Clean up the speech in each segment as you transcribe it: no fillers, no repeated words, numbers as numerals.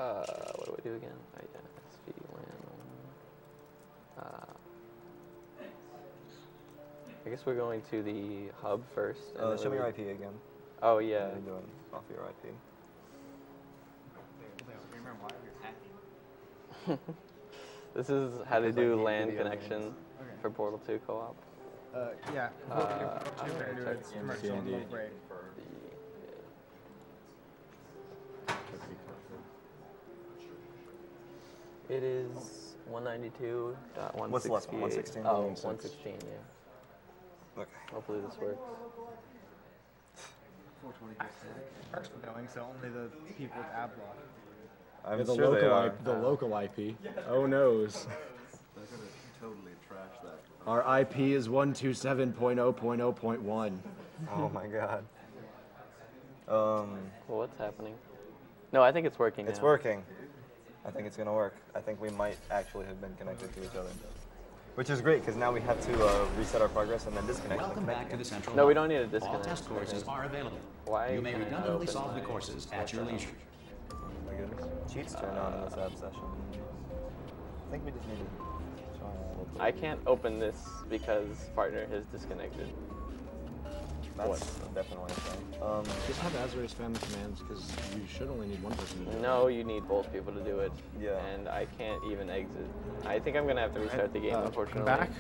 What do I do again? SV I guess we're going to the hub first. And Show me your IP again. Oh, yeah. What are you doing off your IP? This is how to do LAN connection for Portal 2 co-op. Yeah. Commercial break. It is 192.168. What's the last one? 116? Oh, 116, yeah. Okay. Hopefully this works. Parks were going, so only the people with ad block. I'm Yeah, sure they are. the local IP. Oh noes. They're gonna totally trash that. Our IP is 127.0.0.1. Oh my god. Well, what's happening? No, I think it's working It's now. working. I think it's gonna work. I think we might actually have been connected to each other. Which is great, because now we have to reset our progress and then disconnect. Welcome back to the central. No, we don't need to disconnect. All test courses are available. Why You may can I not redundantly open solve the my courses at your leisure. Oh my goodness. Cheats turn on in this app session. I think we just need to try a little bit. I can't open this because partner has disconnected. That's definitely a thing. Just have Azorae spam the commands because you should only need one person to do it. No, you need both people to do it. Yeah. And I can't even exit. I think I'm gonna have to restart the game, unfortunately. Back.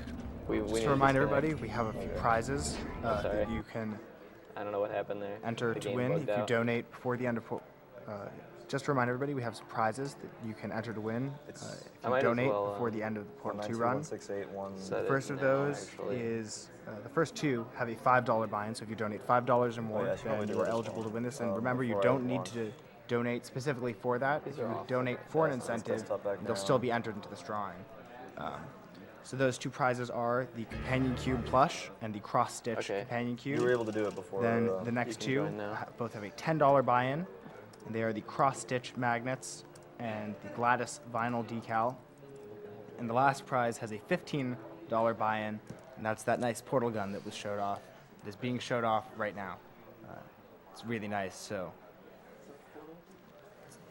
We Just need to remind disconnect. everybody, we have a few prizes sorry. that you can I don't know what happened there. enter The to game win bugged if you out. donate before the end of. Just to remind everybody, we have some prizes that you can enter to win It's- if I you might as donate well, before the end of the Portal 2 192, run. 168, Set The it first of now, those actually. is the first two have a $5 buy-in. So if you donate $5 or more, yeah, I should probably then do you are that as eligible well. to win this. And remember, you before I don't need launch. to donate specifically for that. If These are you off. donate for an Yeah, so let's incentive, desktop back they'll down. still be entered into this drawing. So those two prizes are the Companion Cube plush and the cross-stitch Okay. Companion Cube. You were able to do it before. Then the next can two join now. both have a $10 buy-in, and they are the cross-stitch magnets and the Gladys vinyl decal. And the last prize has a $15 buy-in, and that's that nice portal gun that was showed off. It is being showed off right now. It's really nice, so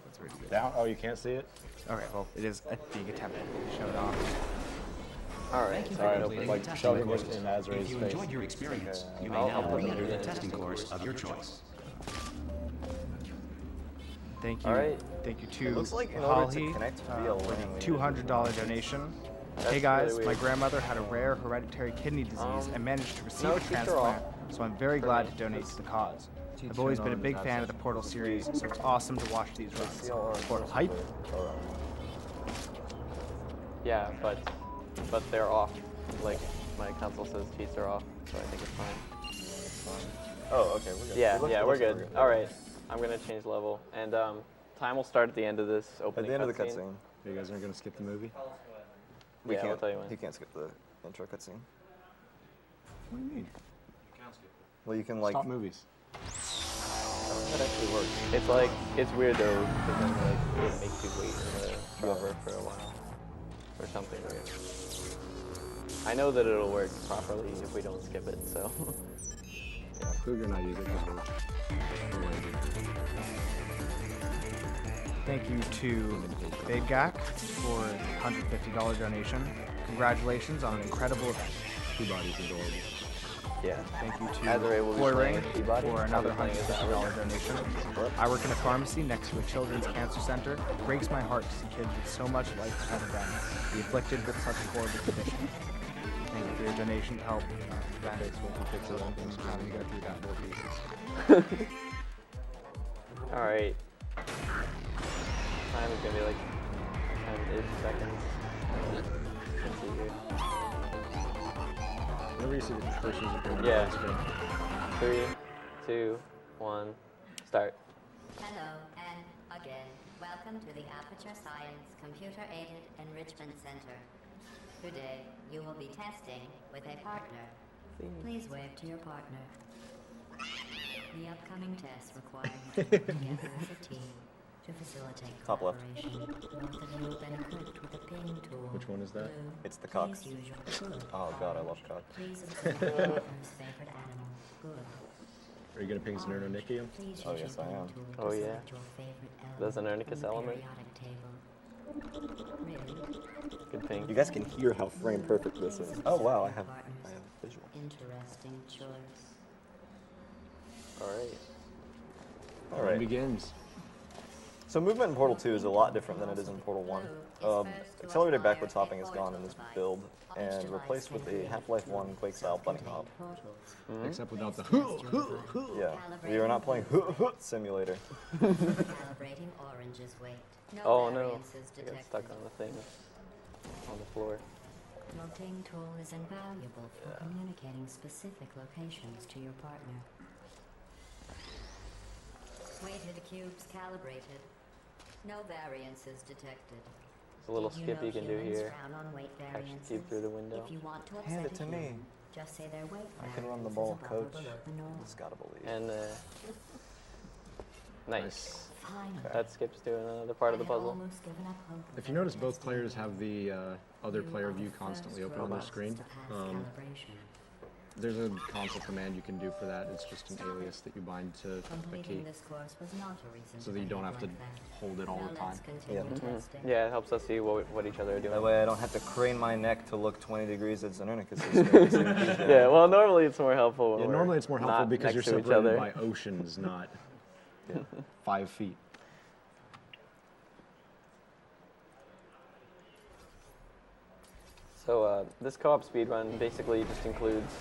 that's really good. Down? Oh, you can't see it? Okay, well, it is being attempted to be shown off. All right. Thank you Sorry, for I completing opened the like, testing shoving it courses. in Azorae's If you face. enjoyed your experience, you may I'll now put it re-enter in the the testing testing course of your choice. Thank you. All right. Thank you It to looks like in order to Halhi connect via for LAN, we the need to $200 donation. That's Hey guys, really my weird. grandmother had a rare hereditary kidney disease and managed to receive no, a teacher transplant, off. so I'm very glad me. to donate to the cause. Teacher I've always been a on big ad fan of the session. Portal series, so it's awesome to watch these runs. Portal hype. Yeah, but they're off. Like my console says cheats are off, so I think it's fine. Oh, okay, we're good. Yeah, It looks- yeah, it we're looks like good. All right, I'm gonna change level, and time will start at the end of this At opening. the end of the cutscene. cutscene, You guys aren't going to skip the movie? we Yeah, can't. I'll tell you when. He can't skip the intro cutscene. What do you mean? Well, you can like. Stop movies. I don't know if that actually works. It's like it's weird though, because then like it makes you wait in the cover for a while, or something weird. I know that it'll work properly if we don't skip it. So Cougar and I use it because we're lazy. Thank you to BabeGak for a $150 donation. Congratulations on an incredible event. Two-Body's adorable. yeah. Thank you Azorae will to be Boy playing Ring with Peabody. for I'll another be playing as $150 donation. I work in a pharmacy next to a children's cancer center. It breaks my heart to see kids with so much life ahead of them be afflicted with such horrible conditions. Thank you for your donation to help prevent from having to go through that whole pieces. All right. Time is gonna be like 10-ish seconds. Let's see here. Whenever you see the cursors appear, Yeah. it's good. 3, 2, 1, start. Hello, and again, welcome to the Aperture Science Computer-Aided Enrichment Center. Today, you will be testing with a partner. Please wave to your partner. The upcoming tests require you to work together as a team to facilitate Top left. collaboration. Both of you have been equipped with a ping tool. Which one is that? Blue, It's the cock. please use your foot. Oh god, I love cock. Please observe your partner's favorite animal. Good. Are you gonna ping Znernicus? Please Oh, use yes, your I am. tool to Oh, yeah. select your favorite The element Znernicus from the element? periodic table. Really? Good ping. You guys can hear how frame perfect this is. Oh wow, I have visual. Interesting choice. All right. All right. Begins. So movement in Portal 2 is a lot different than it is in Portal 1. Accelerated backwards hopping is gone in this build and replaced with a Half-Life 1 Quake-style bunny hop. Except without the. Yeah, we are not playing simulator. Calibrating orange's weight. Oh no, variances I got detected. stuck on the thing on the floor. Your ping tool is invaluable for communicating specific locations to your partner. Weighted cubes calibrated. No variances detected. There's a little Did skip you can do humans here. frown on weight Catch the variances? cube through the window. If you want to Hand upset it a to me. human, just say their weight I can run the variance ball, is above coach. or below the norm. Just gotta believe. And nice. Finally. That skips to another part of the I had puzzle. almost given up hope If of you notice, both testing players you. have the other You player are view the constantly first open on their robots screen. to pass calibration. There's a console command you can do for that. It's just an alias that you bind to the Completing key, this course was not a reason so that you don't have to behave like that. hold it all Now the time. let's continue Yeah. testing. Yeah, it helps us see what each other are doing. That way I don't have to crane my neck to look 20 degrees at Znernicus. Yeah, well, normally it's more helpful. When Yeah, we're normally it's more helpful not because you're next to each separated other. by oceans, not 5 feet. So this co-op speedrun basically just includes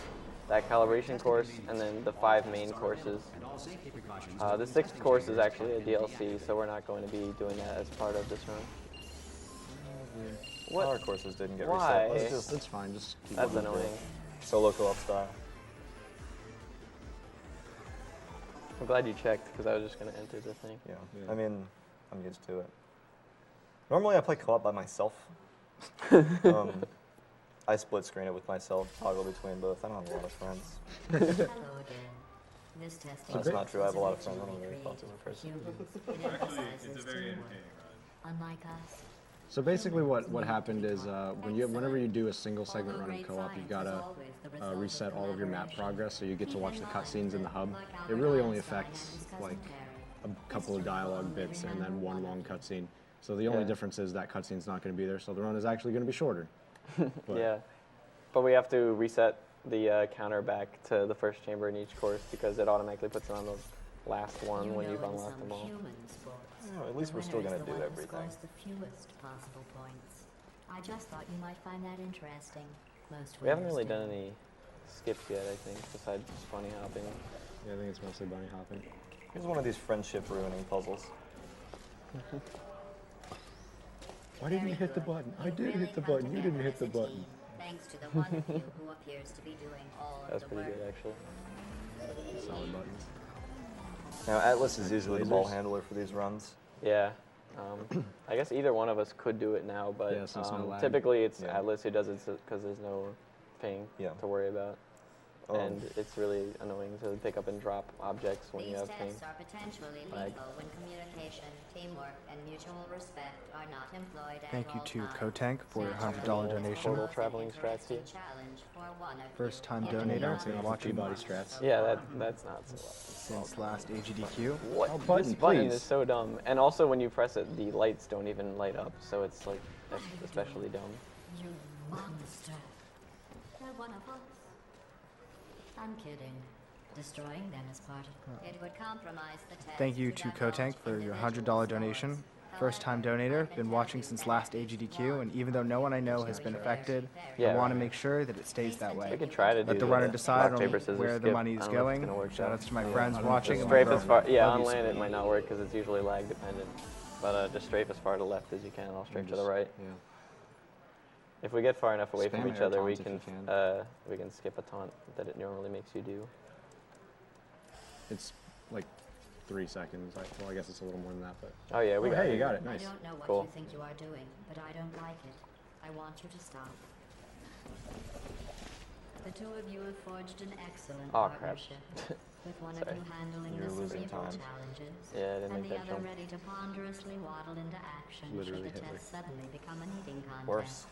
that calibration course and then the 5 main courses. And all safety precautions. The 6th course is actually a DLC, so we're not going to be doing that as part of this run. What? Our courses didn't get Why? reset. That's fine. Just keep That's going. annoying. Solo co-op style. I'm glad you checked because I was just going to enter the thing. Yeah. Yeah. I mean, I'm used to it. Normally I play co-op by myself. I split screen it with myself, toggle between both. I don't have a lot of friends. Hello again. This testing That's not true. I have a lot of was friends. I'm a very originally popular person. created for humans. It emphasizes teamwork. Unlike us, So basically, what happened is whenever you do a single segment run of co-op, you've got to reset all of your map progress, so you get to watch the cutscenes in the hub. It really only affects like a couple of dialogue bits and then one long cutscene. So the only Yeah. difference is that cutscene's not going to be there, so the run is actually going to be shorter. But Yeah, but we have to reset the counter back to the first chamber in each course because it automatically puts it on the last one when you've in unlocked some them all. human sports, Yeah, at least the we're still winner is gonna the do one who everything. scores the fewest possible points. I just thought you might find that interesting. Most We haven't winners really done do. any skips yet, I think, besides just bunny hopping. yeah, I think it's mostly bunny hopping. Here's one of these friendship ruining puzzles. Why didn't you hit the button? I did hit the button. You didn't hit the button. Thanks to the one of you who appears to be doing all That was of the pretty work. good, actually. Solid buttons. Now Atlas is usually the ball Lasers. handler for these runs. Yeah. I guess either one of us could do it now, but Yeah, since no lag. typically it's Yeah. Atlas who does it because there's no ping Yeah. to worry about. Oh. And it's really annoying to pick up and drop objects when you These have ping. tests are potentially Lag. lethal when communication, teamwork, and mutual respect are not employed at Thank you all to times. Kotank for your $100 donation. Portal traveling strats here. Challenge for one of you. First time In the donator, announcing been of watching Body the strats. Yeah, that's not so since last AGDQ. What? Oh, This button, button please. is so dumb. And also when you press it, the lights don't even light up, so it's like especially dumb. You monster. They're one of us. I'm kidding. Destroying them is part of it would compromise the test. Thank you to Kotank for your $100 donation. First time donator, been watching since last AGDQ, and even though no one I know has been affected, Yeah. I want to make sure that it stays that We way. could try to do Let the runner decide rock, on paper, scissors, where the skip. money I is don't know if it's going. gonna work Shout out. outs to my friends watching. and my Strafe as girlfriend. far, yeah, Love on you, land it sweetie. might not work because it's usually lag dependent. But just strafe as far to the left as you can. I'll strafe to the right. Yeah. If we get far enough away from Spam each air other, we taunts can, if you we can skip a taunt that it normally makes you do. It's like 3 seconds. Well, I guess it's a little more than that, but. Oh yeah, we Oh, got hey, it. you got it. I Nice. don't know what Cool. you think you are doing, but I don't like it. I want you to stop. The two of you have forged an excellent Aw, crap. partnership, with one of Sorry. you handling You're the losing cerebral time. challenges, Yeah, I didn't and make the that other jump. ready to ponderously waddle into action Literally should the Hitler. test suddenly become an eating contest. Worse.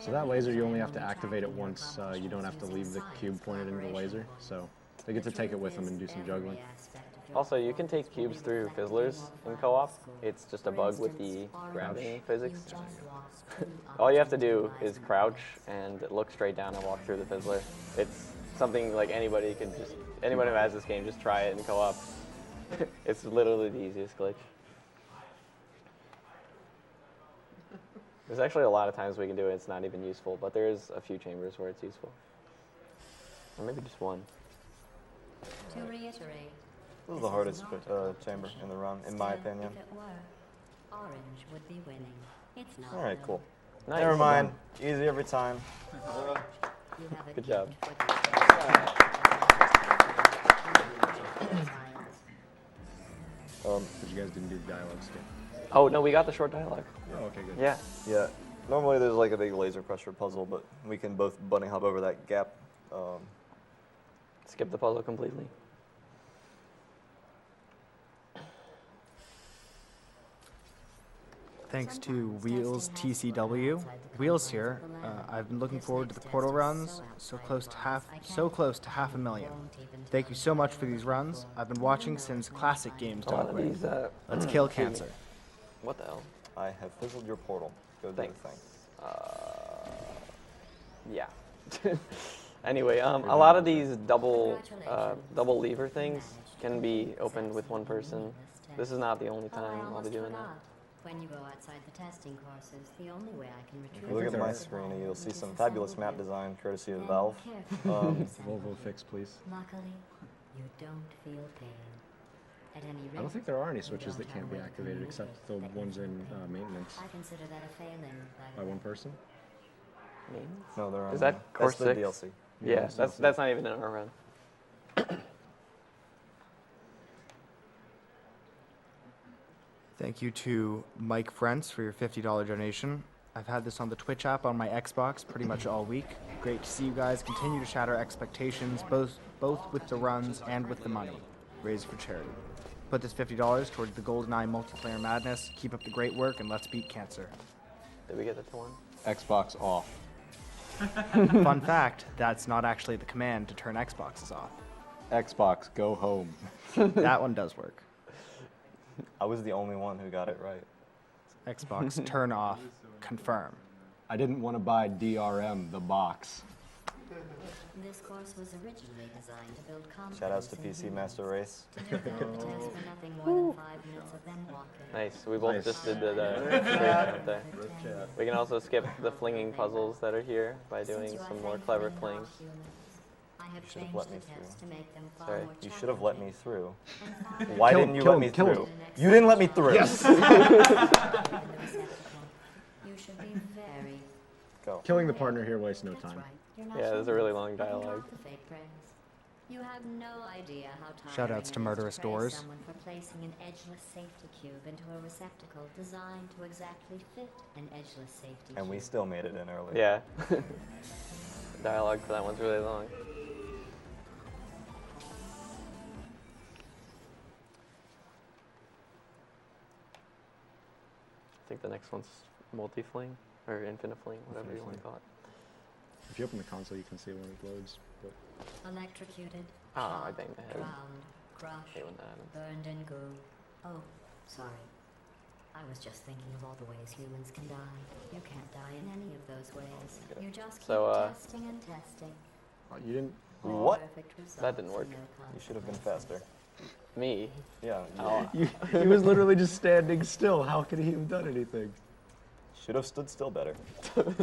So that laser, you only have to activate it once. You don't have to leave the cube pointed into the laser. So they get to take it with them and do some juggling. Also, you can take cubes through fizzlers in co-op. It's just a bug with the grounding physics. All you have to do is crouch and look straight down and walk through the fizzler. It's something like anyone who has this game, just try it in co-op. It's literally the easiest glitch. There's actually a lot of times we can do it, it's not even useful, but there's a few chambers where it's useful. Or maybe just one. To reiterate, This is the hardest chamber in the run, in my opinion. if it were, orange would be winning. It's not. Alright, cool. Nice. Never mind. Easy every time. You have a Good job. gift for the But you guys didn't do the dialogue skip. Oh, no, we got the short dialogue. Oh, okay, good. Yeah. Yeah. Normally there's like a big laser crusher puzzle, but we can both bunny hop over that gap. Skip the puzzle completely. Thanks to Wheels TCW. Wheels here. I've been looking forward to the portal runs. So close to half a million. Thank you so much for these runs. I've been watching since classic games A lot don't of quit. these, Let's kill cancer. what the hell? I have fizzled your portal. Go do Thanks. the thing. Yeah. Anyway, a lot of these double lever things can be opened with one person. This is not the only time I'll be doing that. When you go outside the testing courses, the only way I can If you look at my screen, you'll see some fabulous map design courtesy of Valve. Volvo fix, please. Luckily, you don't feel pain. At any rate, I don't think there are any switches that can't be activated except the ones in maintenance I consider that a failing. by one person. No, they're on. Is that that's course the 6? DLC. Yeah, that's not even in our run. Thank you to Mike Frentz for your $50 donation. I've had this on the Twitch app on my Xbox pretty much all week. Great to see you guys continue to shatter expectations, both with the runs and with the money raised for charity. Put this $50 towards the GoldenEye multiplayer madness. Keep up the great work and let's beat cancer. Did we get that to one? Xbox off. Fun fact, that's not actually the command to turn Xboxes off. Xbox, go home. That one does work. I was the only one who got it right. Xbox, turn off, confirm. I didn't want to buy DRM, the box. This course was originally designed to build confidence. Shoutouts to in PC humans. Master Race. To do that, it takes for nothing more than 5 minutes of them walking. Nice. We both Nice. just did the up there. We can also skip the flinging puzzles that are here by doing Since you are some more thankfully clever not flings. humans, I have Should've changed let me the test through. to make them far Sorry. more You should have let me challenging through. and far Why Kill didn't you him, let me kill him, through? kill him. You didn't let me through. Yes! in the receptacle. You should be very. Go. Killing the partner here wastes no That's time. right. You're not Yeah, there's a human. really long You can dialogue. drop the fake praise. You have no idea how Shoutouts tiring to it is Murderous praise Doors. someone for placing an edgeless safety cube into a receptacle designed to exactly fit an edgeless safety And we cube. still made it in early. Yeah. Dialogue for that one's really long. I think the next one's multi-fling or infinite fling, whatever you want to Infinite call it. If you open the console, you can see when it loads. But Electrocuted, Oh, I shot, banged the head. drowned, crushed, Hate when that happens. burned in goo. Oh, sorry. I was just thinking of all the ways humans can die. You can't die in any of those ways. You just keep So, testing and testing. you didn't. What? Perfect That didn't results work. and no You should have been faster. Me? Yeah, Oh, He was literally just standing still. How could he have done anything? should have stood still better. Every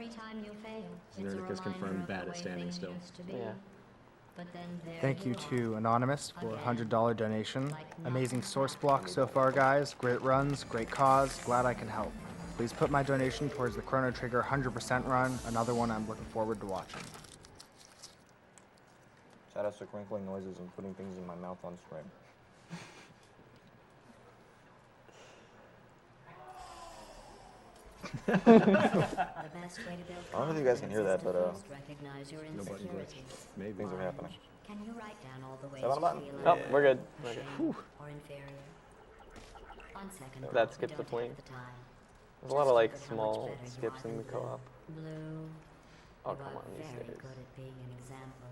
time you fail, it's a Znernicus reminder confirmed of bad the at way standing things still. used to be. yeah. But then there Thank you are. to Anonymous for a $100 donation. Amazing source block so far, guys. Great runs, great cause. Glad I can help. Please put my donation towards the Chrono Trigger 100% run, another one I'm looking forward to watching. Shoutouts to crinkling noises and putting things in my mouth on stream. The best way to build I don't know if you guys can hear that, but, confidence is to first recognize your No button glitch. insecurities. Maybe. Things are happening. Can you write down all the ways Is that on a you button? feel Oh, unworthy, we're good. We're good. ashamed, or inferior? On second That thought, we skips the don't fling. have the time. There's a lot of like small skips in the co-op. Blue. Oh, You come are on, these very stairs. good at being an example.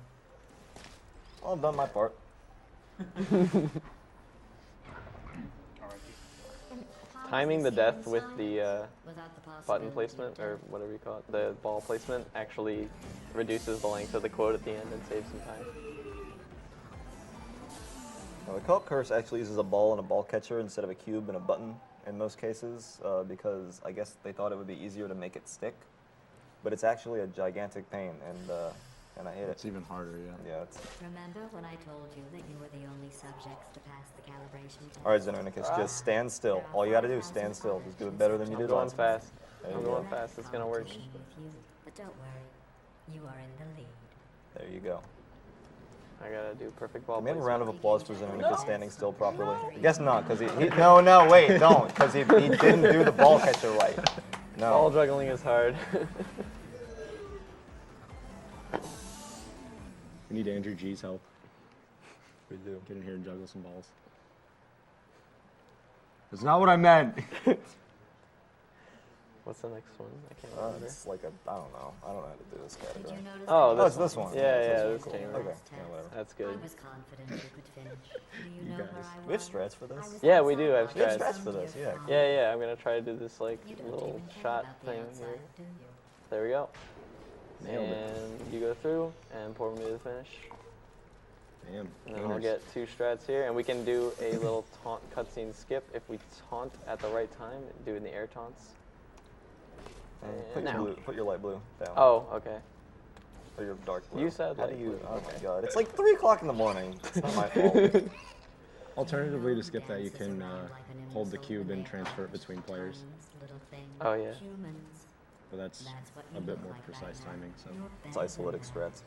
Well, I've done my part. Timing the death with the Without the button possibility placement, of or death. whatever you call it, the ball placement, actually reduces the length of the quote at the end and saves some time. Now, the co-op curse actually uses a ball and a ball catcher instead of a cube and a button in most cases, because I guess they thought it would be easier to make it stick. But it's actually a gigantic pain, and I hate It's it. even harder, yeah. Yeah. It's... Remember when I told you that you were the only subjects to pass the calibration test? All right, Znernicus, just stand still. All you got to do is stand still. Just do it better than you I'm did going last time. fast. There I'm you going go. fast. It's gonna work. Competition with you. But don't worry, you are in the lead. There you go. I gotta do perfect ball Can we have a placement. round of applause for Znernicus standing still properly? I guess not, because he no, wait, don't, because he didn't do the ball catcher right. Ball No. juggling is hard. We need Andrew G's help. We do. Get in here and juggle some balls. That's not what I meant. What's the next one? I can't remember. It's like a, I don't know. I don't know how to do this Did you category. notice Oh, that Oh, it's this one. Yeah, This yeah, one's this cool. chamber. Okay, yeah, whatever. That's I good. was confident you could finish. Do you You know guys. where I was? We have strats for this? Yeah, we do have We have strats. strats for this, yeah. Yeah, yeah. I'm gonna try to do this like You don't little even care shot about the thing outside, here. do you? There we go. Nailed it. And you go through and pour me to the finish. Damn. And then I'll winners. get 2 strats here, and we can do a little taunt cutscene skip if we taunt at the right time. Do in the air taunts. Put your, Now. put your light blue down. Oh, okay. Or your dark blue. You said How do light you? blue. Oh Okay. my god! It's like 3 o'clock in the morning. It's not my fault. Alternatively, to skip that, you can hold the cube and transfer it between players. Oh, yeah. But that's a bit more precise timing. So It's isolytic strats.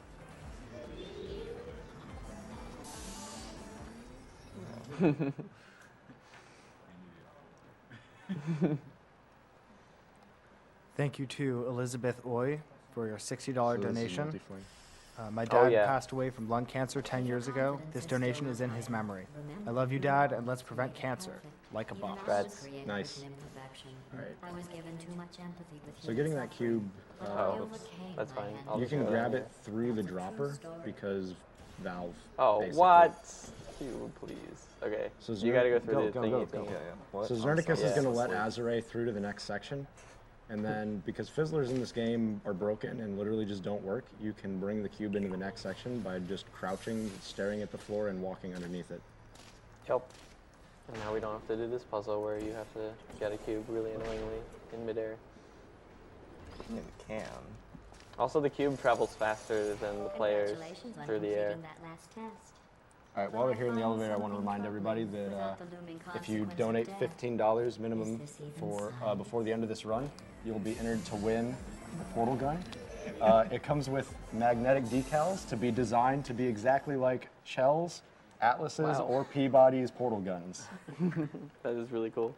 Thank you to Elizabeth Oy for your $60 So this is donation. multi-fling. My Oh, dad yeah. passed away from lung cancer 10 years ago. This donation is in his memory. I love you, Dad, and let's prevent cancer, like a boss. That's nice. Alright. I was given too much empathy with So getting that cube, Oh, that's fine. I'll you just can go grab there. it through the dropper because valve. Oh, basically. what? You please. Okay. So you gotta go through the go, thingy go, thing. go. Yeah, yeah. What? So Oh, Znernicus sorry. is going to Yeah. let Azorae through to the next section. And then, because fizzlers in this game are broken and literally just don't work, you can bring the cube into the next section by just crouching, staring at the floor, and walking underneath it. Yep. And now we don't have to do this puzzle where you have to get a cube really annoyingly in midair. I mean, it can. Also, the cube travels faster than the players Congratulations on through the air. completing that last test. All right, while we're here in the elevator, I want to remind everybody that if you donate $15 minimum for before the end of this run, you'll be entered to win the portal gun. It comes with magnetic decals to be designed to be exactly like Shell's, Atlas's, Wow. or Peabody's portal guns. That is really cool.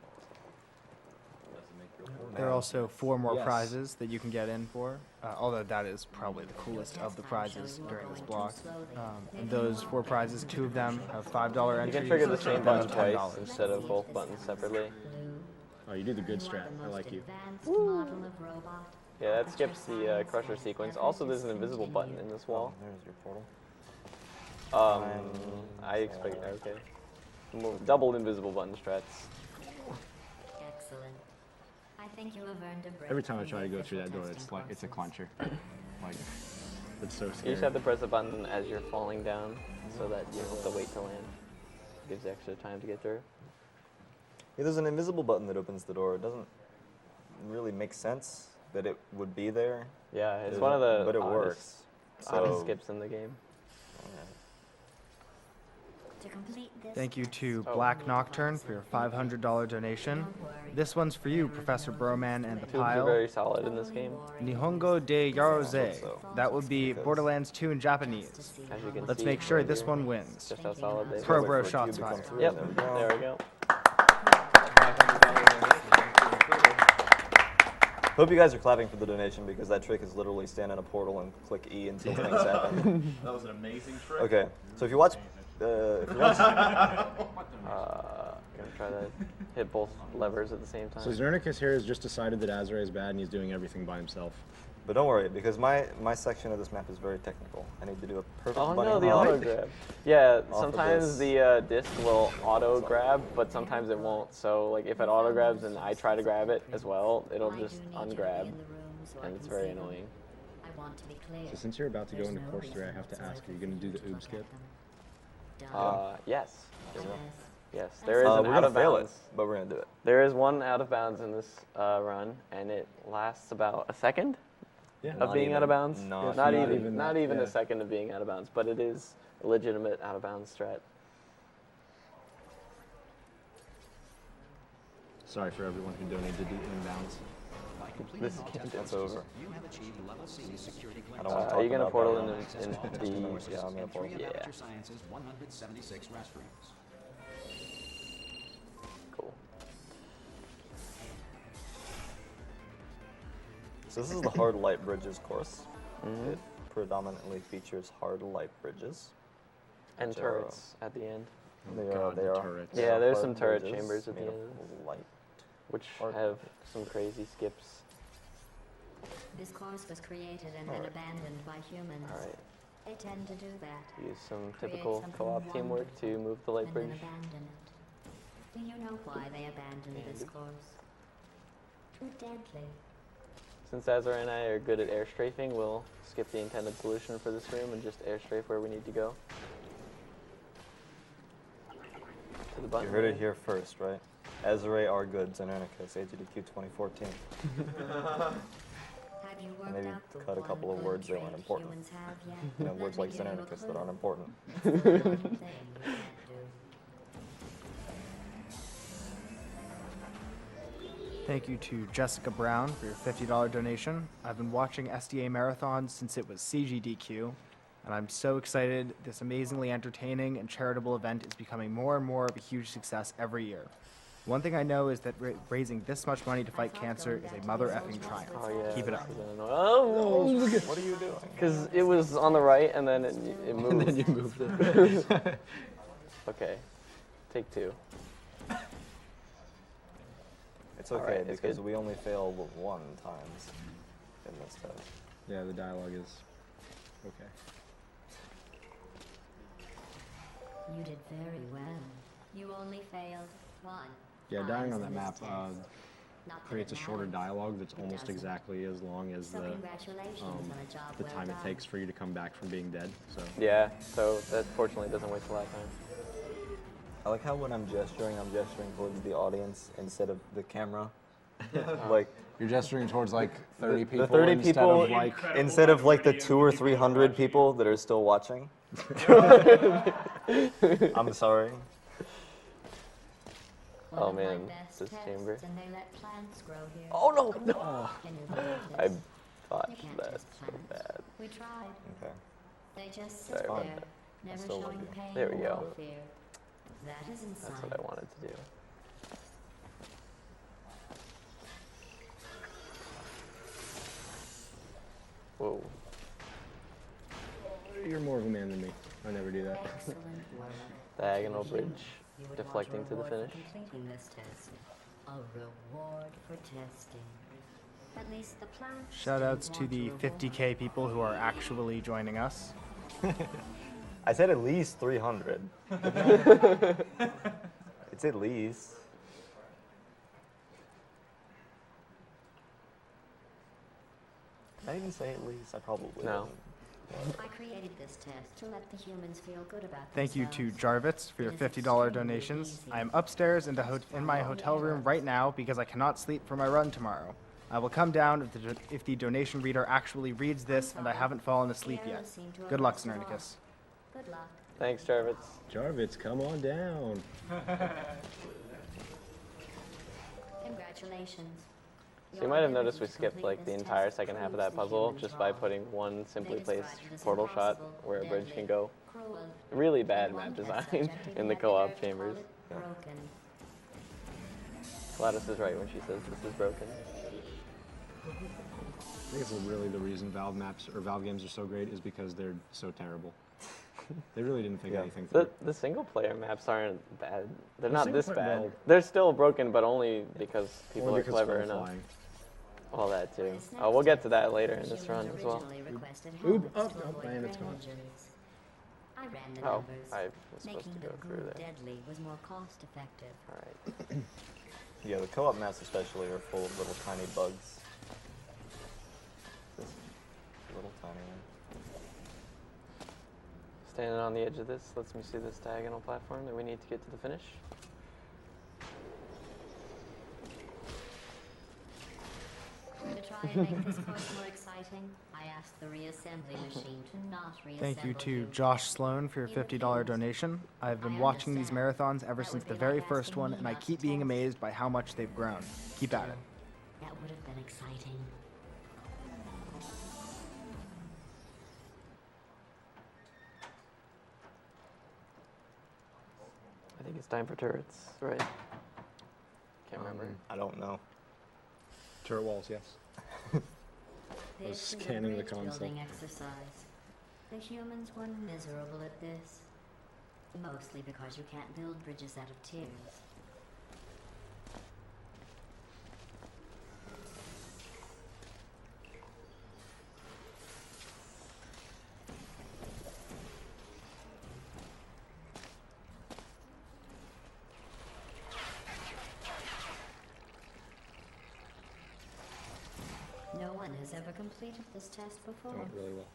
There are also 4 more Yes. prizes that you can get in for, although that is probably the coolest of the prizes during this block. And those 4 prizes, 2 of them have $5 You entries. can trigger the same and button $10. twice instead of both buttons separately. Oh, you do the good strat. I like you. Advanced model of robot. Yeah, that skips the crusher sequence. Also, there's an invisible button in this wall. There's your portal. I expect, okay. Double invisible button strats. Excellent. I think you have earned a break. Every time I from try to the go through that official door, it's testing like it's a process. clencher. Like, it's so You scary. just have to press the button as you're falling down so that you don't have to wait to land. Gives you extra time to get through. Yeah, there's an invisible button that opens the door. It doesn't really make sense that it would be there. Yeah, it's one of the but it oddest, works. oddest So skips in the game. To complete this Thank you test, to Oh. Black Nocturne for your $500 donation. This one's for you, Professor Broman and the Tubes are Pile. very solid in this game. Nihongo de Yarose. So, That would be because- Borderlands 2 in Japanese. As you can Let's see make sure right this here, one wins. Just how solid they Pro are. wait Bro for a shots cube to come fired. through. Yep, There we go. there we go. Hope you guys are clapping for the donation because that trick is literally stand in a portal and click E until things happen. That was an amazing trick. Okay, so if you watch, Gonna try that. hit both levers at the same time. So Znernicus here has just decided that Azorae is bad and he's doing everything by himself. But don't worry, because my section of this map is very technical. I need to do a perfect Oh bunny no, the hop auto grab. Yeah, off of sometimes the disc will auto grab, but sometimes it won't. So like if it auto grabs and I try to grab it as well, it'll just ungrab, and it's very annoying. I want to be clear. So since you're about to go into course 3, I have to ask, are you going to do the oob skip? Yes. Yes, there is an we're out gonna of fail it, bounds. but we're gonna do it. There is one out of bounds in this run, and it lasts about a second Yeah. of Not being out of even. bounds. Not Not even even, not that, even yeah. a second of being out of bounds, but it is a legitimate out of bounds strat. Sorry for everyone who donated to do inbounds. By completing This all can't test It's over. you have achieved level C security I clearance. don't want to Are you talk gonna about portal that in one. the? Yeah, I'm gonna And portal. 3 of Yeah. Aperture Science's 176 restrooms. Cool. So this is the hard light bridges course. Mhm. It predominantly features hard light bridges. And which are, turrets at the end, They God, are. the turrets. they Yeah, are there's hard some turret bridges chambers at the made of end. light. which Hard. have some crazy skips. This course was created and then Alright. abandoned by humans. All right, They tend to do that. use some Create typical something co-op teamwork to wonderful move the light and bridge. then abandon it. Do you know why they abandoned this Handy. course? Too deadly. Since Azorae and I are good at air strafing, we'll skip the intended solution for this room and just air strafe where we need to go. To the button. You heard it right? here first, right? Azorae are good, Znernicus, AGDQ 2014. Have you worked Maybe out the cut a couple one of good words that trait aren't important. humans have yet? You know, Let words me like give you a Znernicus that clue. aren't important. It's the one thing you can't do. Thank you to Jessica Brown for your $50 donation. I've been watching SDA Marathon since it was CGDQ, and I'm so excited. This amazingly entertaining and charitable event is becoming more and more of a huge success every year. One thing I know is that raising this much money to fight cancer is a mother effing triumph. Oh yeah. Keep it up. this is annoying. Oh, What are you doing? because it was on the right and then it moved. And then you moved it. Okay, take two. It's okay, Alright, it's because good. we only fail 1 times in this test. Yeah, the dialogue is okay. You did very well. You only failed one. Yeah, time dying on in that this map test. uh, Not that creates a it shorter matters. dialogue that's It almost doesn't. exactly as long as So the congratulations on a job the well time it done. takes for you to come back from being dead. So Yeah, so that fortunately doesn't waste a lot of time. I like how when I'm gesturing towards the audience instead of the camera. Like, you're gesturing towards like 30 the people 30 instead people of like instead of like the 200 or 300 people that are still watching. I'm sorry. One Oh, of my man, best this tests, chamber. And they let plants grow here. Oh no, no! Can you believe I this? thought You can't that test so plants. bad. We tried. Okay. They just sit Sorry there, about never still love showing you. pain There we or go. fear. That isn't That's science. what I wanted to do. Whoa. you're more of a man than me. I never do that. Excellent work. Diagonal bridge, You would deflecting want to a the reward finish. for completing this test. A reward for testing. At least the plants Shoutouts to didn't the want a 50K people who are actually joining us. I said at least 300. It's at least. Did I even say at least? I probably No. didn't. I created this test to let the humans feel good about Thank you to themselves. Jarvitz for your $50 donations. I am upstairs in my hotel room right now because I cannot sleep for my run tomorrow. I will come down if the donation reader actually reads this and I haven't fallen asleep The yet. arrows seem to have Good luck, rusted off. Znernicus. Good luck. Thanks, Jarvis. Jarvitz, come on down. Congratulations. So you might have noticed we skipped like the entire second half of that puzzle just by putting one simply placed portal shot where a bridge can go. Really bad map design in the co-op chambers. Broken. Gladys is right when she says this is broken. I think it's really the reason Valve maps or Valve games are so great is because they're so terrible. They really didn't think Yeah. anything through. The single player maps aren't bad. They're The not single this player- bad. well- They're still broken, but only because people Only are because clever it's all enough. flying. All that too. Oh, we'll get to that later in this run as well. Oop, oh, and it's gone. I ran the Oh, numbers. I was supposed Making to the go through glue there. deadly was more cost effective. All right. Yeah, the co-op maps especially are full of little tiny bugs. This little tiny one. Standing on the edge of this lets me see this diagonal platform that we need to get to the finish. To try and make this course more exciting, I asked the reassembly machine to not reassemble Thank you to Josh Sloan for your $50 donation. I've been watching these marathons ever since the very first one, and I keep being amazed by how much they've grown. Keep at it. That would have been exciting. I think it's time for turrets, right? Can't remember. I don't know. Turret walls, yes. This is a scanning the bridge console. building exercise. The humans were miserable at this. Mostly because you can't build bridges out of tears. No one has ever completed this test before. Went really well.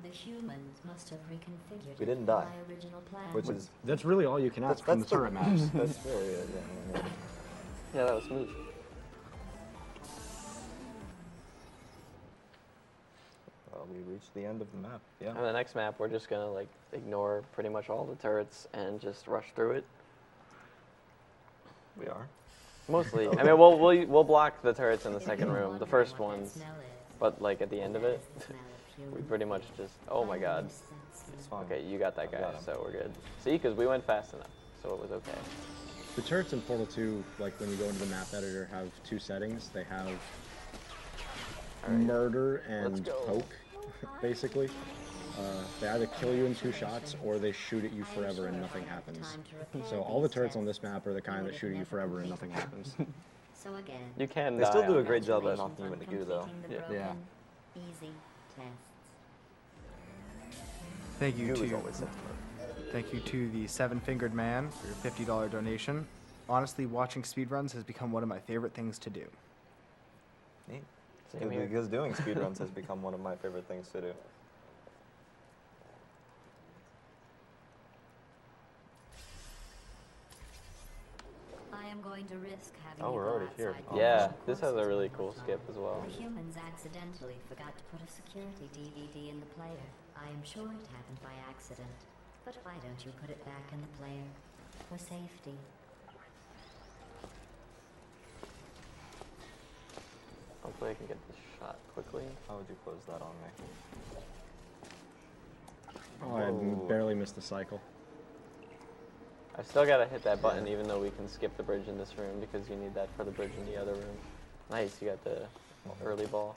The humans must have reconfigured We it didn't from die, my original plan. which is That's really all you can ask from the turret maps. that's really it. Yeah. Yeah, that was smooth. Well, we reached the end of the map. Yeah. On the next map, we're just gonna like ignore pretty much all the turrets and just rush through it. We are. Mostly. I mean, we'll block the turrets in the second room, the Wondering first what that ones, smell is. but like at the end of it, That is the smell of we humans. pretty much just. Oh my God. It's fine. Okay, you got that guy, got him. so we're good. See, because we went fast enough, so it was okay. The turrets in Portal 2, like when you go into the map editor, have two settings. They have murder and Let's go. poke, basically. They either kill you in 2 shots or they shoot at you forever and nothing happens. So all the turrets on this map are the kind that shoot at you forever and nothing happens. So again, You can They die still do on a that. great job at congratulations knocking you on into queue, though. completing the Yeah. broken, Yeah. easy tests. Thank you Queue is to always set to murder. Thank you to the Seven-Fingered Man for your $50 donation. Honestly, watching speedruns has become one of my favorite things to do. Neat. Same here. Because doing speedruns has become one of my favorite things to do. I am going to risk having Oh, you we're go already here. outside Oh. the Yeah, official this has a courses really one cool more skip time. as well. The humans accidentally forgot to put a security DVD in the player. I am sure it happened by accident. But why don't you put it back in the player? For safety. Hopefully I can get this shot quickly. How would you close that on me? Oh, I Whoa. barely missed the cycle. I still gotta hit that button even though we can skip the bridge in this room because you need that for the bridge in the other room. Nice, you got the early ball.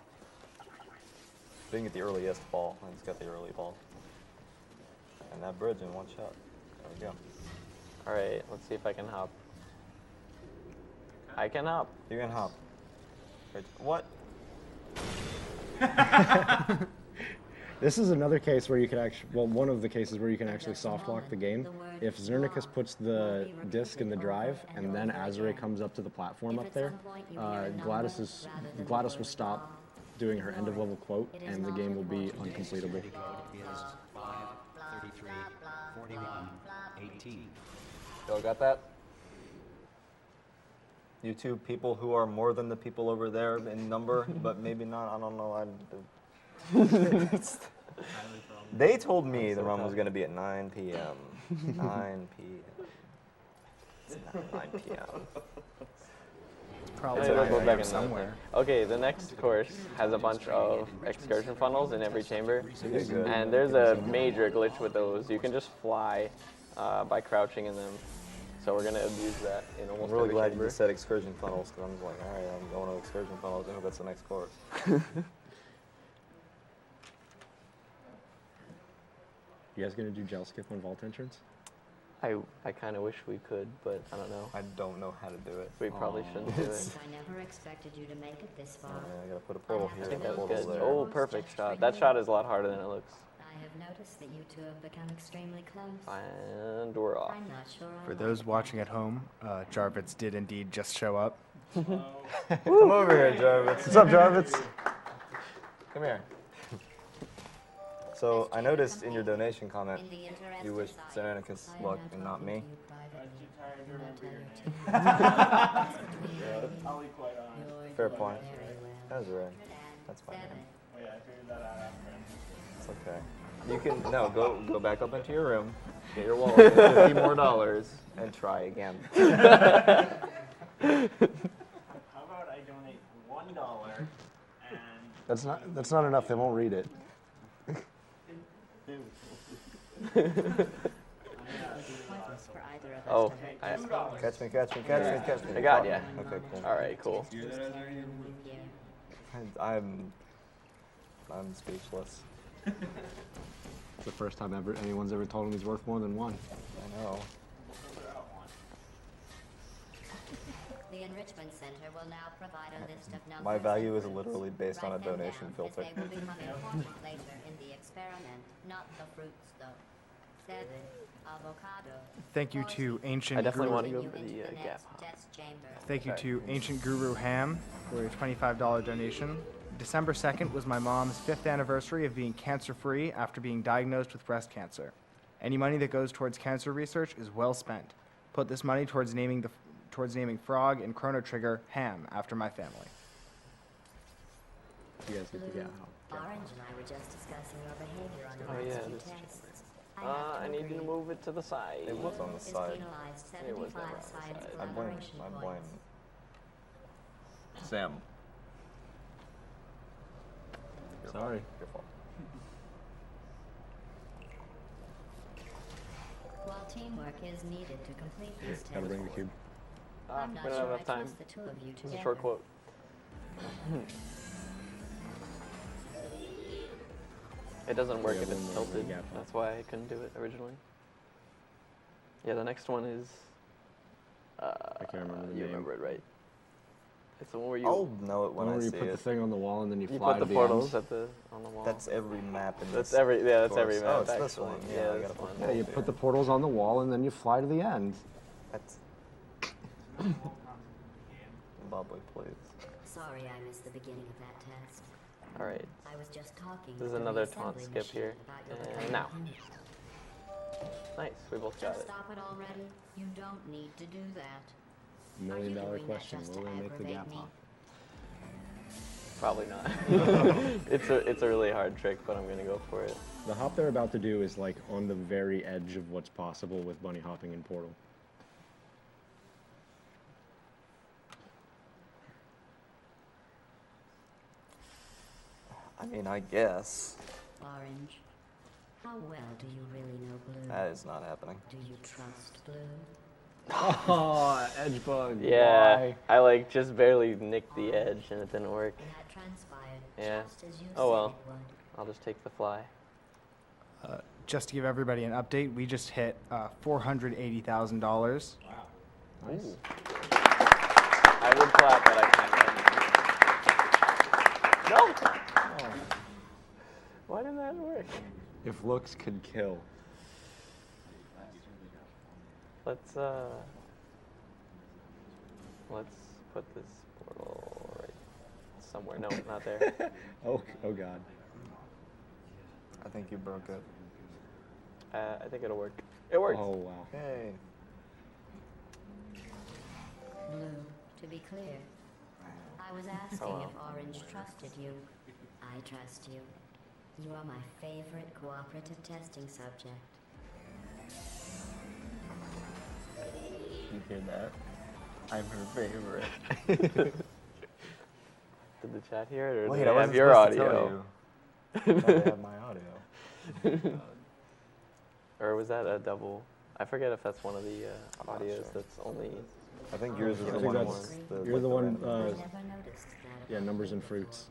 Didn't get the earliest ball. I just got the early ball. And that bridge in one shot. There we go. Alright, let's see if I can hop. I can hop. You can hop. Wait, what? This is another case where you can actually, well, one of the cases where you can actually soft lock the game. If Znernicus puts the disc in the drive and then Azorae comes up to the platform up there, Gladys will stop doing her end of level quote and the game will be uncompletable. Is 5, 33, 41, 18. Still got that? You two people who are more than the people over there in number, but maybe not. I don't know. They told me the run was going to be at 9 p.m. 9 p.m. It's not 9 p.m. Probably Yeah, we'll go back in somewhere. Okay, the next course has a bunch of excursion funnels in every chamber. Okay, good. And there's a major glitch with those. You can just fly by crouching in them. So we're gonna abuse that in almost I'm really every glad chamber. you said excursion funnels, because I'm just like, all right, I'm going to excursion funnels. I hope that's the next course. You guys gonna do gel skip on vault entrance? I kind of wish we could, but I don't know. I don't know how to do it. We probably shouldn't do it. I never expected you to make it this far. I gotta put a portal here. I think and a that was portal good. there. Oh, perfect shot. That shot is a lot harder than it looks. I have noticed that you two have become extremely close. And we're off. I'm not sure. I For like those that. watching at home, Jarvitz did indeed just show up. Come over here, Jarvis. What's up, Jarvis? Come here. So I noticed in your donation comment, In the interest you of wish science, Znernicus I am luck now and not talking me. to you privately. I'll be quite honest. Fair point. Very well. Azorae. That's fine. 7. It's okay. You can go back up into your room, get your wallet, get $50 more, and try again. How about I donate $1 and That's not enough. They won't read it. Pointless for either of us Oh, to hurt Catch me, catch me, catch me, catch me. I got ya. Okay, cool. All right, cool. I'm speechless. It's the first time anyone's ever told him he's worth more than one. I know. The Enrichment Center will now provide a list of numbers. My value is and fruits. literally based on a Write them donation down, filter. As they will become important later in the experiment, not the fruits though. 7. Avocado. Thank you to Ancient I definitely Guru. want to go You for into the next gap hop. test chamber. Thank you to Ancient Guru Ham for a $25 donation. December 2nd was my mom's 5th anniversary of being cancer-free after being diagnosed with breast cancer. Any money that goes towards cancer research is well spent. Put this money towards naming Frog and Chrono Trigger Ham after my family. You guys get the gap. Orange and I were just discussing your behavior on the Oh, last yeah, few this is tests. I need to move it to the side. It was on the Is side. penalized It was 75 never on the science side. I blame collaboration points. Sam. Sorry. Your fault. While teamwork is needed to complete these Gotta bring the tests, cube. I'm not We don't sure have I enough time. trust the two of you It's a together. short quote. It doesn't work Yeah, if one it's more tilted. gap hop. That's why I couldn't do it originally. Yeah, the next one is. I can't remember the You name. remember it, right? It's the one where you I'll know it when One I where you see put the it. thing on the wall and then you you fly put to the the portals end. on the wall. That's every map in That's this. that's every course. map. Oh, it's this actually. one. Yeah, I this gotta put one. Yeah, you put the portals on the wall and then you fly to the end. That's. Zimbabwe, please. Sorry I missed the beginning of that test. All right. I was just talking This is with the another reassembly taunt skip machine here. about your And behavior. now. Nice. We both got Just it. stop it already. You don't need to do that. $1 million doing that question. just Will to they make the aggravate gap me? hop? Probably not. it's a really hard trick, but I'm gonna go for it. The hop they're about to do is like on the very edge of what's possible with bunny hopping in Portal. I mean, I guess. Orange. How well do you really know Blue? That is not happening. Do you trust Blue? Oh, edge bug. Yeah, Why? I like just barely nicked the edge and it didn't work. That transpired Yeah. just as you Oh said well. it would. I'll just take the fly. Just to give everybody an update, we just hit $480,000. Nice. Ooh. I would clap, but I can't. No. Oh. Why didn't that work? If looks could kill. Let's put this portal right somewhere. No, not there. Oh God. I think you broke it. I think it'll work. It worked. Oh wow. Hey. Blue, to be clear, I was asking Oh, if Orange trusted you. I trust you. You are my favorite cooperative testing subject. You hear that? I'm her favorite. Did the chat hear it, or Wait, did I they wasn't have your supposed to tell audio? you. I thought they had my audio. Or was that a double? I forget if that's one of the I'm not audios sure. that's only. I think yours is I the think one. that's- You're the one. I never noticed that. Yeah, numbers and fruits.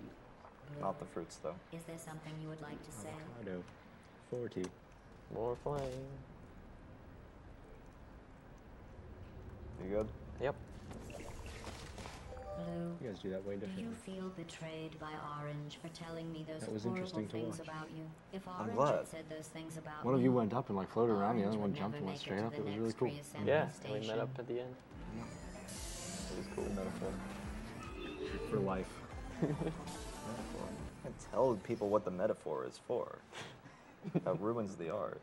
Not the fruits though. Is there something you would like to say? Avocado. 40. More flame. You good? Yep. Blue, You guys do that way do you differently. feel betrayed by Orange for telling me those That was horrible interesting to things watch. about you? If I'm Orange glad. had said those things about One of me, you went up and like floated around, the other Orange one would jumped and never went make straight to up. the It was really next cool. reassembly Yeah, and we met station. up at the end. It was cool. Metaphor. For life. Metaphor. I tell people what the metaphor is for. That ruins the art.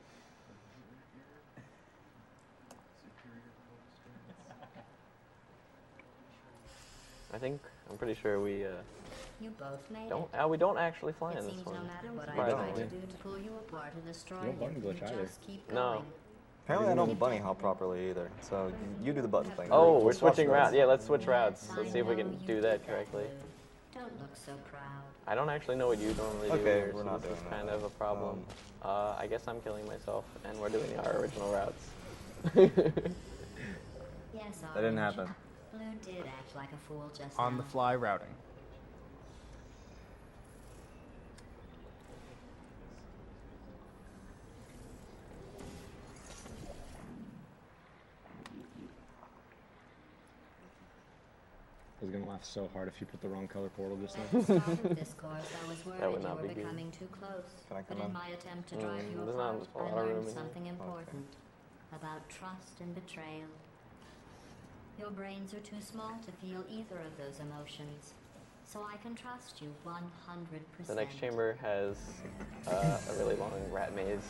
I'm pretty sure we You both made don't. it. We don't actually fly It in this seems one. no matter what I Surprisingly. try to do to pull you apart and destroy You don't button glitch you either. just keep No. going. Apparently I don't bunny hop properly either, so you do the button thing. Oh, We'll we're swap switching routes. routes. Yeah, let's switch routes. Yes, Let's I see if we know can you do did that correctly. Blue. Don't look so proud. I don't actually know what you normally do Okay, here, we're so not this is doing kind that. of a problem. I guess I'm killing myself, and we're doing our original routes. Yes, That didn't Orange. happen. Blue did act like a fool just On now. the fly routing. I was gonna laugh so hard if you put the wrong color portal just At now. the start of this course, I was That worried would you not were be good. becoming too close. Can I But come in in? my attempt to drive you there's not apart, a I lot of room learned in here. something important about trust and betrayal. Your brains are too small to feel either of those emotions, so I can trust you 100%. The next chamber has a really long rat maze,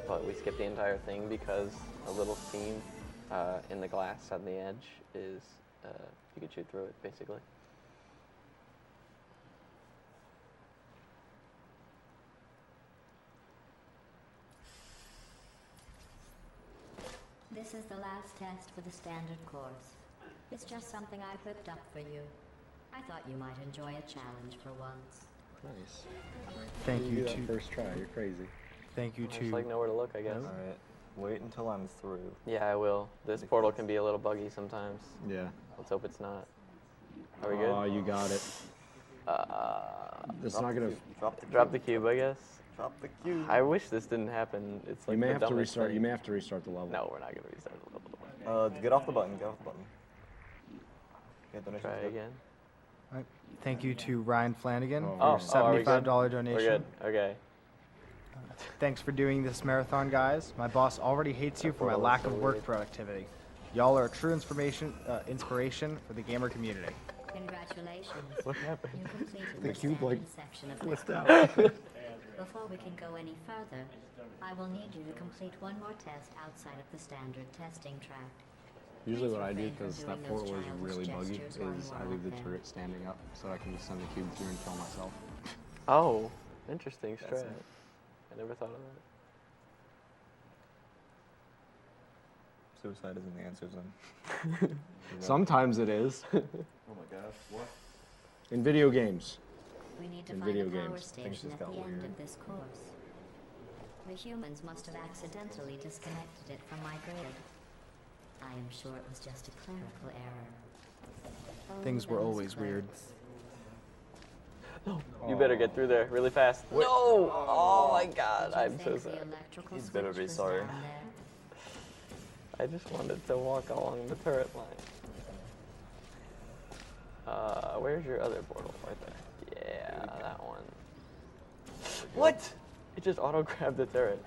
but we skipped the entire thing because a little seam in the glass on the edge is you could shoot through it basically. This is the last test for the standard course. It's just something I whipped up for you. I thought you might enjoy a challenge for once. Nice. Thank You you do that to first try. You're crazy. thank you Just to like nowhere to look, I guess. Alright, wait until I'm through. Yeah, I will. This portal can be a little buggy sometimes. Yeah. Let's hope it's not. Are we good? Oh, you got it. It's Drop not the gonna. cube, Drop the cube. Drop the cube, I guess. Drop the cube. I wish this didn't happen. It's like You may the have to dumbest restart. thing. You may have to restart the level. No, we're not gonna restart the level. Get off the button, get off the button. Get donations. Try good. again. Alright, thank you to Ryan Flanagan Oh, for are we good? $75 donation. We're good. Okay. Thanks for doing this marathon, guys. My boss already hates you for my portal is lack so of work weird. productivity. Y'all are a true inspiration for the gamer community. Congratulations. What happened? You completed The the cube, standard like, section of flipped this out. course. Before we can go any further, I will need you to complete one more test outside of the standard testing track. Usually Please what I do, refrain from because that doing portal those is childish really buggy, gestures while is you I are leave up the there. turret standing up so I can just send the cube through and kill myself. Oh, interesting That's strat. it. I never thought of that. Suicide isn't the answer, then. Sometimes it is. Oh my gosh, what? In video games. We need to In find video a power games, things station just at the got end weird. of this course. The humans must have accidentally disconnected it from my grid. I am sure it was just a clerical error. Oh, Things were those always weird. clerics. You better get through there really fast. No! Oh my god, Did you I'm so think the sorry. electrical You'd better switch be was sorry. down there? I just wanted to walk along the turret line. Where's your other portal? Right there. Yeah, that one. What? It just auto-grabbed the turret.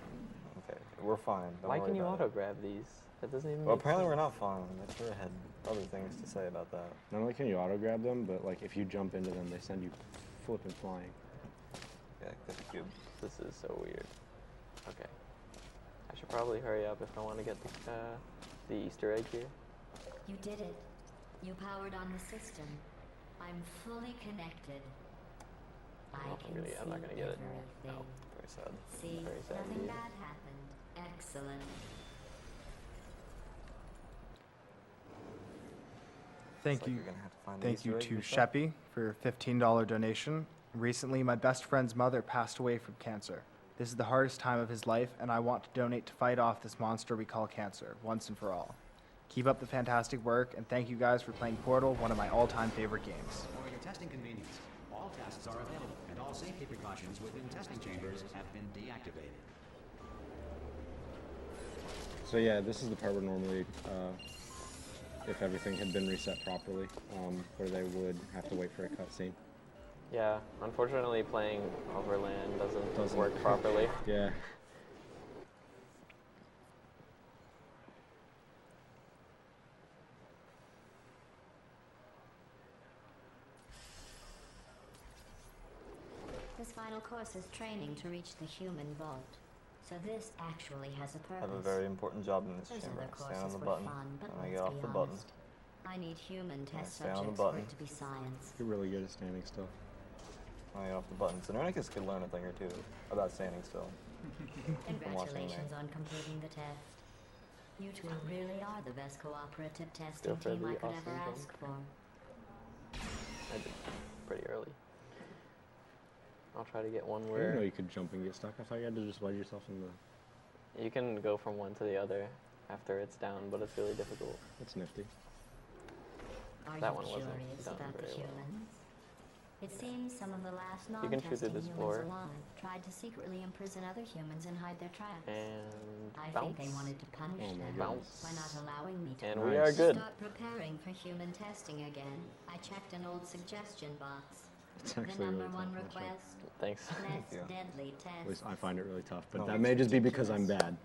Okay, we're fine. Don't Why worry can you about it. auto-grab these? That doesn't even Well, make apparently we're sense. not fine. I sure had other things to say about that. Not only can you auto grab them, but like if you jump into them, they send you flipping flying. Yeah, get the cube. This is so weird. Okay. I should probably hurry up if I want to get the Easter egg here. You did it. You powered on the system. I'm fully connected. I Well, can see I'm not gonna get it. everything. Very sad. See, Very sad nothing indeed. bad happened. Excellent. Thank Looks like you. you're gonna have to find the Thank Easter you egg to yourself. Sheppy for a $15 donation. Recently, my best friend's mother passed away from cancer. This is the hardest time of his life, and I want to donate to fight off this monster we call cancer, once and for all. Keep up the fantastic work, and thank you guys for playing Portal, one of my all-time favorite games. For your testing convenience, all tests are available, and all safety precautions within testing chambers have been deactivated. So yeah, this is the part where normally, if everything had been reset properly, where they would have to wait for a cutscene. Yeah, unfortunately playing over land doesn't work properly. Yeah. This final course is training to reach the human vault. So this actually has a I purpose. have a very important job in this Those chamber. other I stand on courses the were button, fun, but and I let's get off be the button. honest. I need human test stay on the subjects for button. it to be science. You're really good at standing still. I get off the button. Znernicus could learn a thing or two about standing still. Congratulations on completing the test. You two really are the best cooperative testing Go for team the I could awesome ever jump. ask for. I did pretty early. I'll try to get one I didn't know where you could jump and get stuck. I thought you had to just wedge yourself in the... you can go from one to the other after it's down, but it's really difficult. That's nifty. Are That you one wasn't curious done about the very well. humans? It seems some of the last You can shoot through non-testing this humans floor. alive tried to secretly imprison other humans and hide their tracks. And I bounce. think they wanted to punish Oh my them goodness. by not allowing me to And we are good. start preparing for human testing again. I checked an old suggestion box. It's The actually number really one tough. Not sure. request, Thanks. less you. deadly At least tests. I find it really tough, but No, that it's may just be because I'm bad.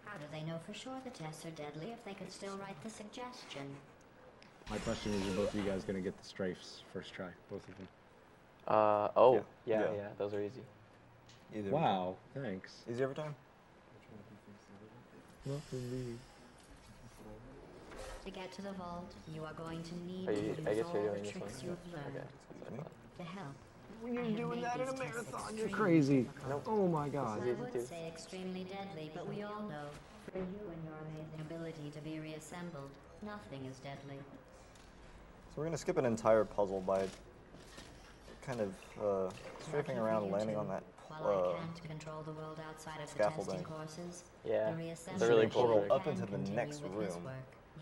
How do they know for sure the tests are deadly if they could still write the suggestion? My question is, are both of you guys going to get the strafes first try? Both of them. Oh, Yeah. yeah, those are easy. Easy every Wow, thanks. time. Easy every time? Not for me. To get to the vault, you are going to need Are to you, use I guess all you're the doing this one. tricks you've Okay, learned. that's what I thought. To help, When I you're have doing made that in a these tests marathon, you're extremely crazy. difficult. Oh my god. I easy would too. say extremely deadly, but we all know, for you and your amazing ability to be reassembled, nothing is deadly. So we're going to skip an entire puzzle by kind of strafing Lucky for around and you landing two. on that While I can't control the world outside of the scaffolding. testing courses, Yeah, the it's a reassembly really machine cool portal trick. up can into the continue next with his room. work.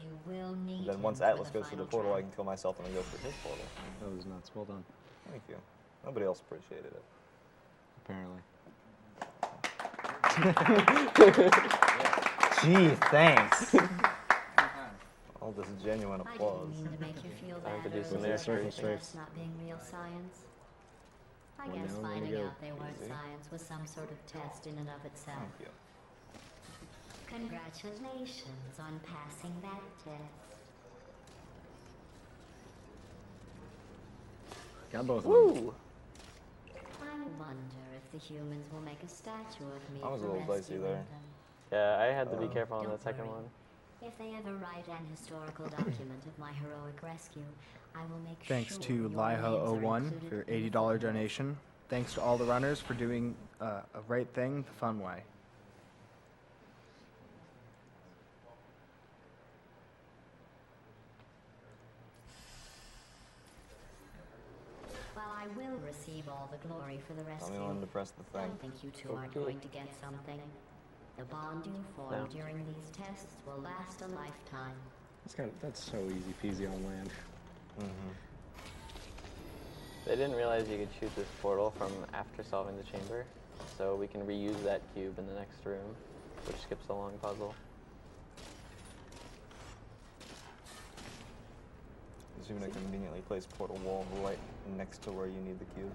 You will need And then once him for Atlas the goes through the final portal, I track. can kill myself and then go through his portal. That was nuts. Well done. Thank you. Nobody else appreciated it. Apparently. Gee, thanks. All this genuine I applause. didn't mean to make you feel Time bad to do some earlier air about strafes. tests not being real science. I One guess down, one to finding go. out they weren't Easy. science was some sort of test in and of itself. Thank you. Congratulations on passing that test. Got both of them. Woo! I wonder if the humans will make a statue of me I was a for little dicey rescuing there. them. Yeah, I had to be careful on Don't that second worry. one. If they ever write an historical document of my heroic rescue, I will make Thanks sure to your names are Liho01 included for your in the $80 photos. donation. Thanks to all the runners for doing a right thing the fun way. While I will receive all the glory for the Tell rescue, me when to press the thing. don't think you two aren't Okay. going to get something. The bond you form No. during these tests will last a lifetime. That's so easy peasy on land. Mm-hmm. They didn't realize you could shoot this portal from after solving the chamber, so we can reuse that cube in the next room, which skips a long puzzle. There's even a conveniently placed portal wall right next to where you need the cube.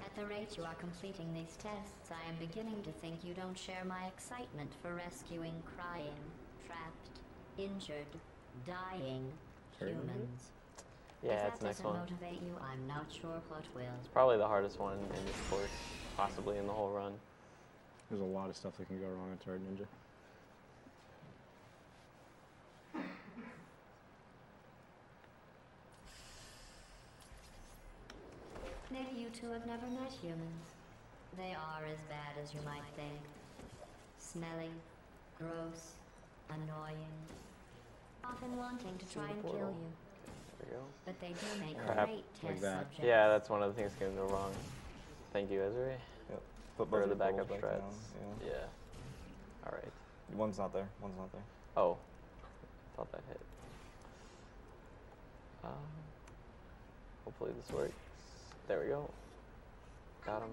At the rate you are completing these tests, I am beginning to think you don't share my excitement for rescuing crying, trapped, injured, dying Sorry, what? humans. Yeah, if it's that the next doesn't one. motivate you, I'm not sure what will. It's probably the hardest one in this course, possibly in the whole run. There's a lot of stuff that can go wrong in Turret Ninja. Maybe you two have never met humans. They are as bad as you might think. Smelly, gross, annoying, often wanting to try and kill portal. you. There we go. But they do make Crap. great Like test that. subjects. Yeah, that's one of the things that can go wrong. Thank you, Ezra. Yep. Put For both the your portals backup back strats. down, Yeah. Yeah. Alright. One's not there. One's not there. Oh. Thought that hit. Hopefully this works. There we go. Got him.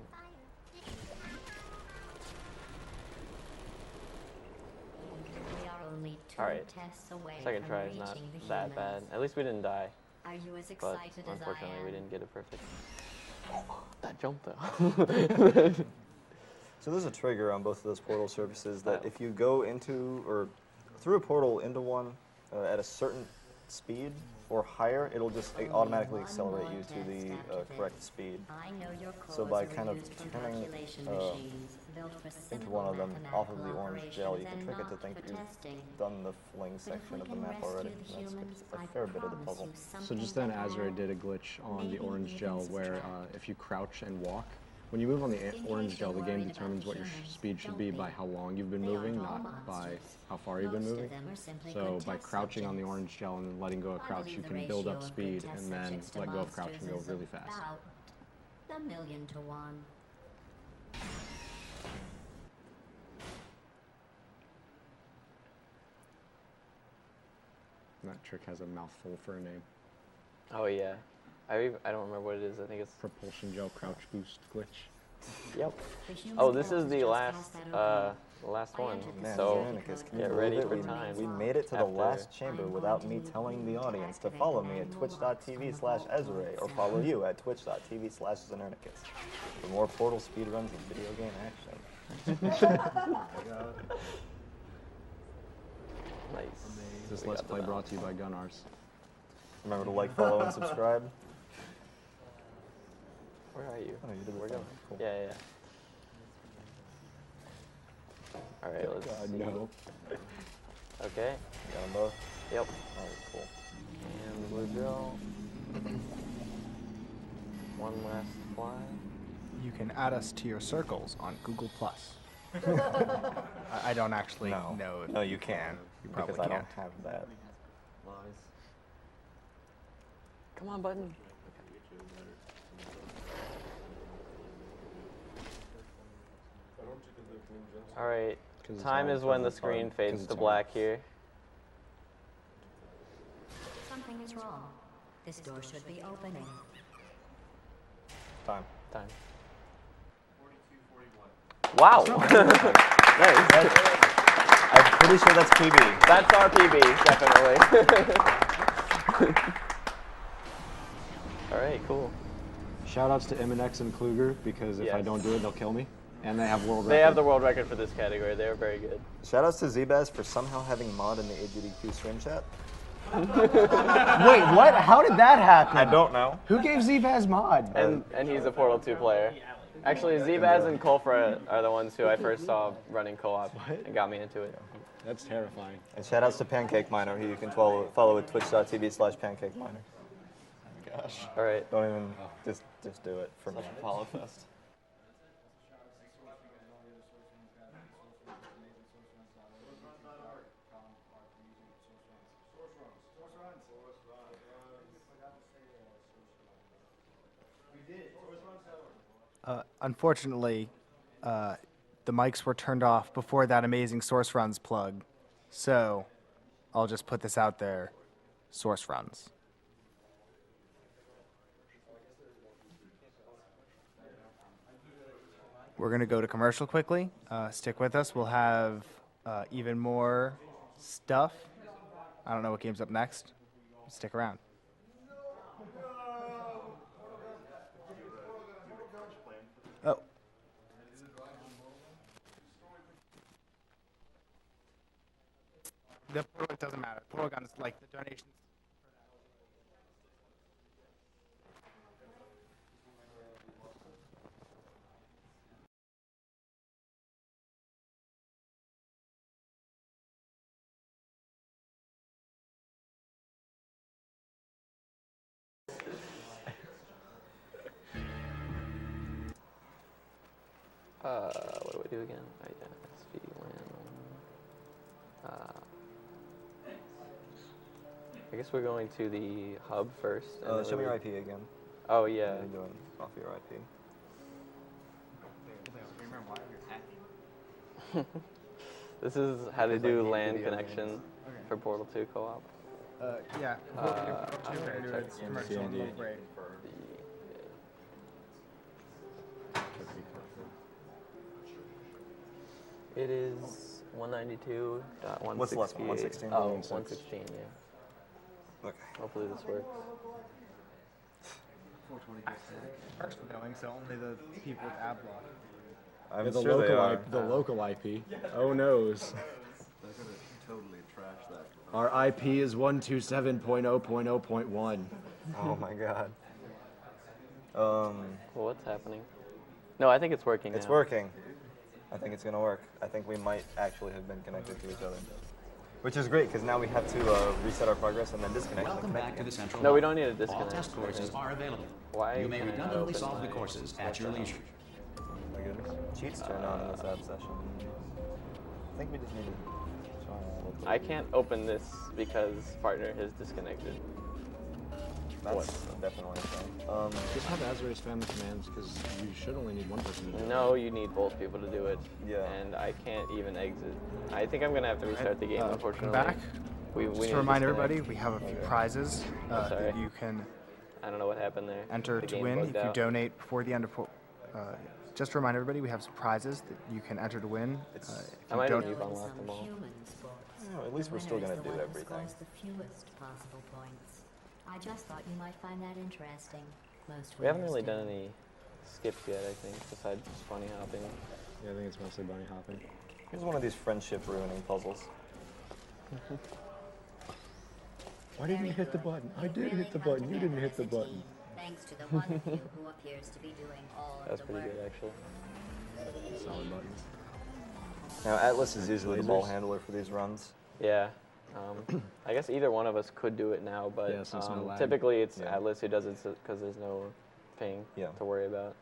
only 2 Alright. tests away Second from try is not reaching the that bad. humans. At least we didn't die. Are you as But excited as I unfortunately, we am? didn't get it perfect. That jump though. So there's a trigger on both of those portal surfaces that if you go into or through a portal into one at a certain speed or higher, it'll just automatically accelerate you to the correct speed. I know your So by codes kind were of used from turning calculation machines built for into simple one of them off of the mathematical orange gel, you operations can and trick it to not think for that you've testing. done the fling But if section we of the can map rescue already. the That's humans, a I fair bit of the promise puzzle. you So something just then, to Azorae have. did a glitch on the Maybe orange even gel where subtract. if you crouch and walk, when you move on the orange gel, the game determines what your speed should be by how long you've been moving, not by how far you've been Most of moving. them are simply So good by test crouching on the subjects. orange gel and then letting go of I crouch, believe you the can build up ratio of speed good test and then subjects to let go of crouch and go monsters really is fast. About 1,000,000 to 1. And that trick has a mouthful for a name. Oh yeah. I don't remember what it is. I think it's Propulsion gel crouch boost glitch. Yep. The human Oh, this code is the just last passed that over. last I one. entered the Man, So Znernicus, can you get believe ready it? for We- time. We made it to the After- last chamber I'm without going me to telling the audience to deactivate follow the me at manual locks on the twitch.tv/Azorae or follow you at twitch.tv/Znernicus for more Portal speedruns and video game action. Nice. This We Let's got the Play balance. brought to you by Gunnars. Remember to like, follow, and subscribe. Where are you? Oh, you did the We're thing. going. Cool. Yeah. All right, let's see. No. Okay. Got them both? Yep. Alright, cool. And blue drill. One last fly. You can add us to your circles on Google+. I don't actually know. if No, you can. You probably because I can't. don't have that. Lies. Come on, button. All right. 'Cause it's Time all is when the it's hard. screen 'Cause fades it's to hard. black here. Something is wrong. This door should be opening. Time. Time. Wow. Nice. I'm pretty sure that's PB. That's our PB, definitely. All right, cool. Shoutouts to Eminex and Kluger because if I Yes. don't do it, they'll kill me. And they have world record. They have the world record for this category. They were very good. Shoutouts to Zbaz for somehow having mod in the AGDQ stream chat. Wait, what? How did that happen? I don't know. Who gave Zbaz mod? And he's a Portal 2 player. Actually, Zbaz and Kolfra are the ones who I first saw running co-op and got me into it. That's terrifying. And shoutouts to Pancake Miner, who you can follow at twitch.tv/Pancake Miner. Gosh. All right. Don't even, just do it for me. Such a follow fest. Unfortunately, the mics were turned off before that amazing Source Runs plug, so I'll just put this out there. Source Runs. We're going to go to commercial quickly. Stick with us. We'll have even more stuff. I don't know what game's up next. Stick around. Oh. The portal doesn't matter. Portal guns, like the donations. What do I do again? Oh, yeah, SV win. I guess we're going to the hub first. and then Show me we- your IP again. Oh, yeah. What are you doing off your IP? This is how to Because I do hate LAN video connection games. for Portal 2 co-op. Yeah. I'm gonna check commercial CND. little break. It is 192.168. What's the last one, 116? Oh, 116. 116, yeah. Okay. Hopefully this works. Perks for going, so only the people with ad block. I'm Yeah, the sure they local are. the local IP. Oh noes. They're gonna totally trash that. Our IP is 127.0.0.1. Oh my god. Well, what's happening? No, I think it's working It's now. working. I think it's gonna work. I think we might actually have been connected to each other. Which is great, because now we have to reset our progress and then disconnect. Welcome and back to connect the again. central No, we hall. don't need to All disconnect. test courses are available. Why You may can I not redundantly open solve the my courses at your leisure. My goodness. Cheats turned on in this app session. I think we just need to try a little bit. I can't open this because partner has disconnected. That's definitely a thing. Just have Azorae spam the commands because you should only need one person to do it. No, you need both people to do it. Yeah. And I can't even exit. I think I'm gonna have to restart the game, unfortunately. Back. We Just need to remind disconnect. everybody, we have a few prizes sorry. that you can I don't know what happened there. enter The to game win bugged if you out. donate before the end of. Just to remind everybody, we have some prizes that you can enter to win. It's- If I you might don't, have you've unlocked them all. at least we're still gonna do everything. The fewest possible points. I just thought you might find that interesting. Most We haven't really winners done do. any skips yet, I think, besides just bunny hopping. Yeah, I think it's mostly bunny hopping. Here's one of these friendship ruining puzzles. Why didn't you hit the button? I did hit the button. You didn't hit the button. Thanks to the one of you who appears to be doing all That's of the pretty work. good, actually. Solid buttons. Now, Atlas is usually the ball Lasers? handler for these runs. Yeah. I guess either one of us could do it now, but Yeah, since no lag. typically it's Yeah. Atlas who does it because there's no ping Yeah. to worry about.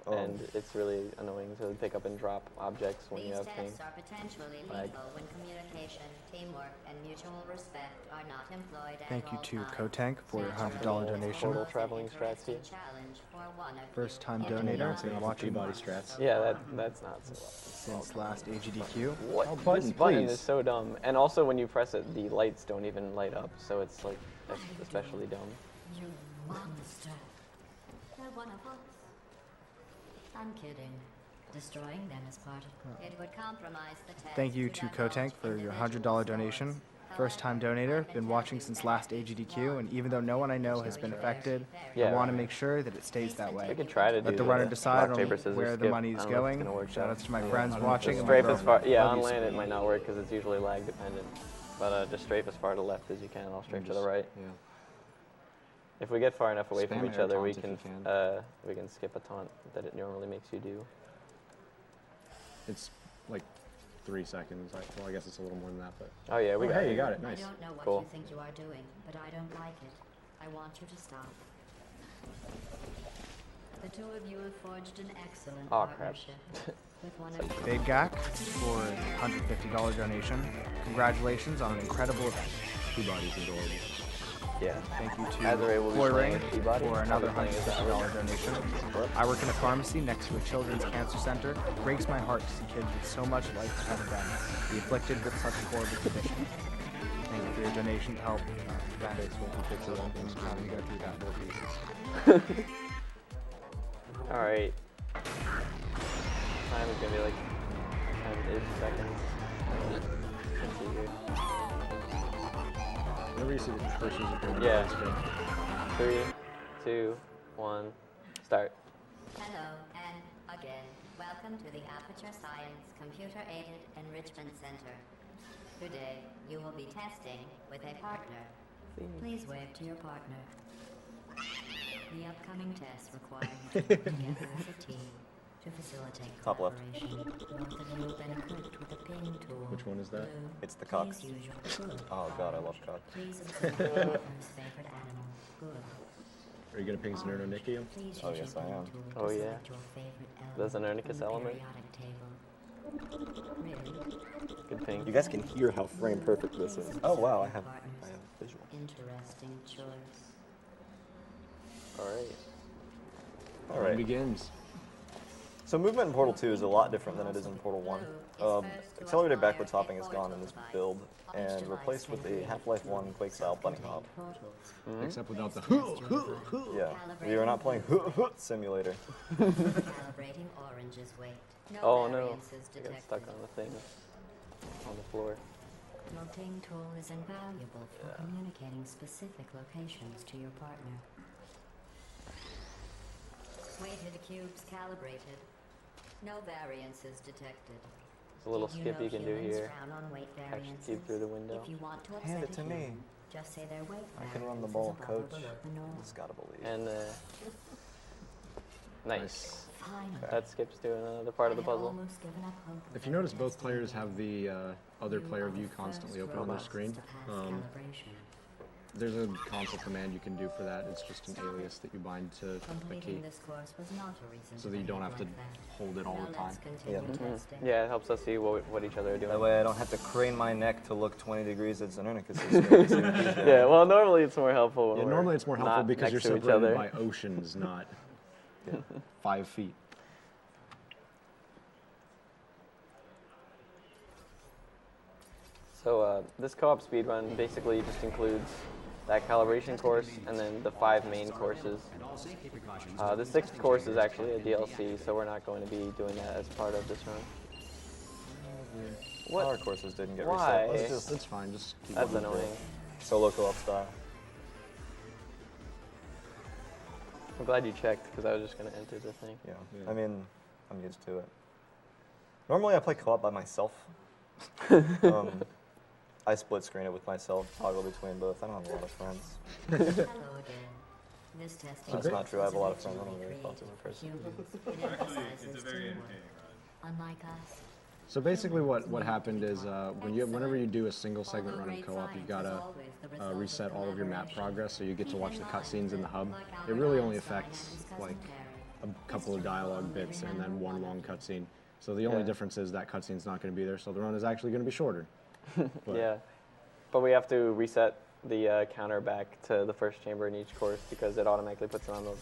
Oh. And it's really annoying to pick up and drop objects when you These have ping. tests are potentially Lag. lethal when communication, teamwork, and mutual respect are not employed at thank you all to times. Kotank for your $100 donation. Portal traveling strats here. Challenge for one of First time you. donator, Bouncing been off of watching P-body strats. Yeah, that's not so since last AGDQ. What? Oh, This button, button please. is so dumb. And also when you press it, the lights don't even light up, so it's like especially dumb. You monster. They're one of us. I'm kidding. Destroying them is part of it would compromise the test. Thank you to Kotank for your $100 donation. First time donator, been watching since last AGDQ, and even though no one I know has been affected, Yeah. I want to make sure that it stays that way. We could try to do Let the runner decide rock, on paper, scissors, where the skip. money I is don't know if it's going. gonna work Shout out. outs to my friends watching. and my Strafe as far, girlfriend. yeah, Love on you, land it Speed. might not work because it's usually lag dependent. But just strafe as far to the left as you can, I'll strafe to the right. Yeah. If we get far enough away from Spam each air other, we taunts if can, you we can skip a taunt that it normally makes you do. It's like 3 seconds. Well, I guess it's a little more than that, but. Oh yeah, we Oh, got hey, it. you got it. I Nice. don't know what Cool. you think you are doing, but I don't like it. I want you to stop. The two of you have forged an excellent Aw, crap. partnership. With one of you. Babe Gak for a $150 donation. Congratulations on an incredible event. P-body's adorable. Yeah. Thank you Azorae will to be Boy playing Ring with Peabody. for I'll another be playing with $150 donation. I work in a pharmacy next to a children's cancer center. It breaks my heart to see kids with so much life ahead of them be afflicted with such horrible conditions. Thank you for your donation to help prevent children from having to go through that. Alright. Time is gonna be like 10-ish seconds. Let's see here. Whenever you see the person's appearance, Yeah. it's good. 3, 2, 1, start. Hello, and again, welcome to the Aperture Science Computer-Aided Enrichment Center. Today, you will be testing with a partner. Please wave to your partner. The upcoming tests require you to work together as a team to facilitate Top left. collaboration. Both of you have been equipped with a ping tool. Which one is that? Blue, It's the cock. please use your good. Oh god, I love cock. Please observe your partner's favorite animal. Good. Are you gonna ping Znernicus? Please Oh, use yes, your I ping am. tool to Oh, yeah. select your favorite element The Znernicus from the element? periodic table. Really? Good ping. You guys can hear how frame perfect this is. Oh wow, I have visual. Interesting choice. Alright. All right. Begins. So movement in Portal 2 is a lot different than it is in Portal 1. Accelerated backwards hopping is gone in this build and replaced with a Half-Life 1 Quake-style bunny hop. Except without the. Yeah, we are not playing simulator. Calibrating orange's weight. No Oh no. variances I got detected. stuck on the thing. on the floor. Your ping tool is invaluable for communicating specific locations to your partner. Weighted cubes calibrated. No variances detected. There's a little Did you skip know you can do humans here. frown on weight Catch the variances? cube through the window. If you want to Hand upset it a to me. human, just say their weight I can run the variance ball, is above or coach. below the norm. Just gotta believe. And nice. Finally. That skips to another part of the I had puzzle. almost given up hope of If you notice, ever both players testing have the other you player are the view constantly first open on their robots screen. to pass calibration. There's a console command you can do for that. It's just an alias that you bind to the Completing key, this course was not a reason so that you don't have to hold it all the Now time. let's continue Yeah. testing. Yeah, it helps us see what each other are doing. That way I don't have to crane my neck to look 20 degrees at Znernicus. Yeah, well, normally it's more helpful. When Yeah, we're normally it's more helpful not because you're next to each separated other. by oceans, not 5 feet. So this co-op speedrun basically just includes that calibration course and then the 5 main courses. The 6th course is actually a DLC, so we're not going to be doing that as part of this run. What? Our courses didn't get Why? reset. Let's just That's fine. Just keep That's it. annoying. solo co-op style. I'm glad you checked because I was just going to enter the thing. Yeah. Yeah. I mean, I'm used to it. Normally I play co-op by myself. I split screen it with myself, toggle between both. I don't have a lot of friends. Hello again. This testing That's not true. I have a lot of was friends. I don't originally really talk to them in person. created for humans. It emphasizes teamwork. Unlike us, So basically, what happened is whenever you do a single segment run of co-op, you've got to reset all of your map progress, so you get to watch the cutscenes in the hub. It really only affects like a couple of dialogue bits and then one long cutscene. So the only Yeah. difference is that cutscene's not going to be there, so the run is actually going to be shorter. But Yeah, but we have to reset the counter back to the first chamber in each course because it automatically puts it on the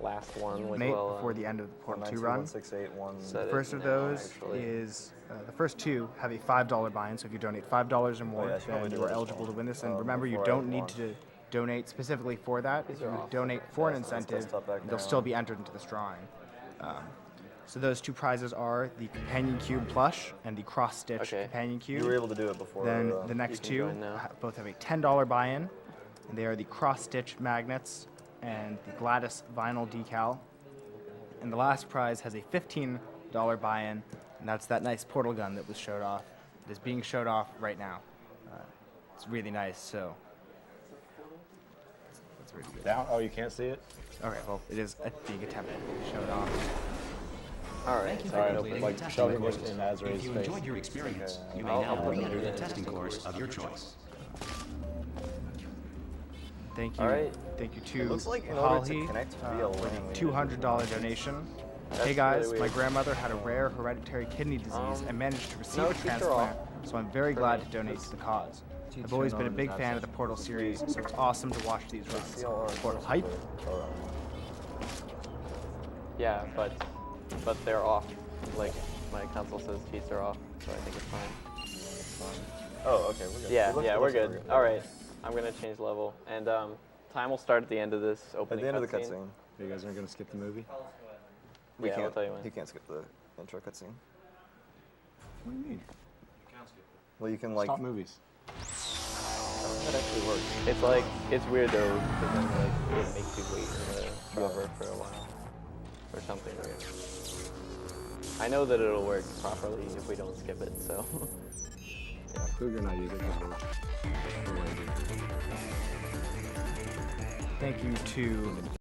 last one, which Nate, will before the end of the Portal 2 run. 192.168.1. set it First of now, those actually. is the first 2 have a $5 buy-in, so if you donate $5 or more, yeah, I should only then do you are that as eligible well. to win this. And remember, you before I don't need launch. to donate specifically for that. If These are you off. donate for an That's incentive, desktop back they'll down. still be entered into this drawing. So those 2 prizes are the Companion Cube Plush and the Cross-Stitch Okay. Companion Cube. You were able to do it before. Then the next can 2 join now. both have a $10 buy-in, and they are the Cross-Stitch Magnets and the Gladys Vinyl Decal. And the last prize has a $15 buy-in, and that's that nice portal gun that was showed off. It is being showed off right now. It's really nice, so it's really good. down. Oh, you can't see it. Okay, well, it is being attempted to be showed off. All right, Thank you for sorry. completing like the testing shoving it course. in Azorae's If you face. enjoyed your experience, you may I'll now put it re-enter in. the testing course of your choice. Thank you. All right. Thank you to It looks like in order to Halhi, connect via for LAN, we the need to $200 donation. That's Hey guys, really my weird. grandmother had a rare hereditary kidney disease and managed to receive no, a teacher transplant, off. so I'm very For glad me. to donate to the cause. I've Teacher always been a on big that fan of the session. Portal series, so it's awesome to watch these runs. Portal hype. Yeah, but they're off. Like my console says, cheats are off, so I think it's fine. Oh, okay, we're good. Yeah, It looks- yeah, it we're looks like good. All right, I'm gonna change level, and time will start at the end of this At opening. the end of the cutscene. cutscene, You guys aren't going to skip the movie? we Yeah, can't. I'll tell you when. He can't skip the intro cutscene. What do you mean? Well, you can like. Stop movies. That actually works. It's like it's weird though, because then like it makes you wait in the cover for a while, or something weird. I know that it'll work properly if we don't skip it, so. Cougar and I use it because we're lazy. Thank you to